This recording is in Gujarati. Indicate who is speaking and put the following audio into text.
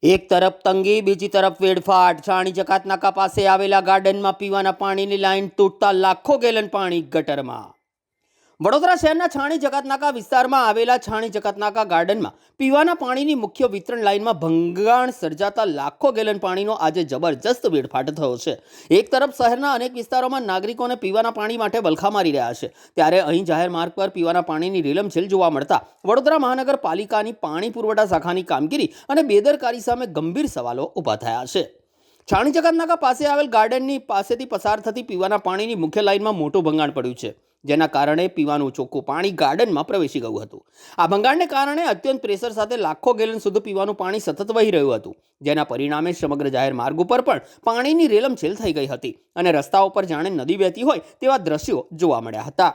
Speaker 1: એક તરફ તંગી, બીજી તરફ વેડફાટ. છાણી જકાતનાકા પાસે આવેલા ગાર્ડનમાં પીવાના પાણીની લાઈન તૂટતા લાખો ગેલન પાણી ગટરમાં. વડોદરા શહેરના છાણી જકાતનાકા વિસ્તારમાં આવેલા છાણી જકાતનાકા ગાર્ડનમાં પીવાના પાણીની મુખ્ય વિતરણ લાઇનમાં ભંગાણ સર્જાતા લાખો ગેલન પાણીનો આજે જબરજસ્ત વેડફાટ થયો છે. એક તરફ શહેરના અનેક વિસ્તારોમાં નાગરિકોને પીવાના પાણી માટે વલખા મારી રહ્યા છે, ત્યારે અહીં જાહેર માર્ગ પર પીવાના પાણીની રીલમછેલ જોવા મળતા વડોદરા મહાનગરપાલિકાની પાણી પુરવઠા શાખાની કામગીરી અને બેદરકારી સામે ગંભીર સવાલો ઊભા થયા છે. છાણી જકાતનાકા પાસે આવેલ ગાર્ડનની પાસેથી પસાર થતી પીવાના પાણીની મુખ્ય લાઇનમાં મોટું ભંગાણ પડ્યું છે, જેના કારણે પીવાનું ચોખ્ખું પાણી ગાર્ડનમાં પ્રવેશી ગયું હતું. આ ભંગાણને કારણે અત્યંત પ્રેશર સાથે લાખો ગેલન સુધી પીવાનું પાણી સતત વહી રહ્યું હતું, જેના પરિણામે સમગ્ર જાહેર માર્ગ ઉપર પણ પાણીની રેલમછેલ થઈ ગઈ હતી અને રસ્તાઓ પર જાણે નદી વહેતી હોય તેવા દ્રશ્યો જોવા મળ્યા હતા.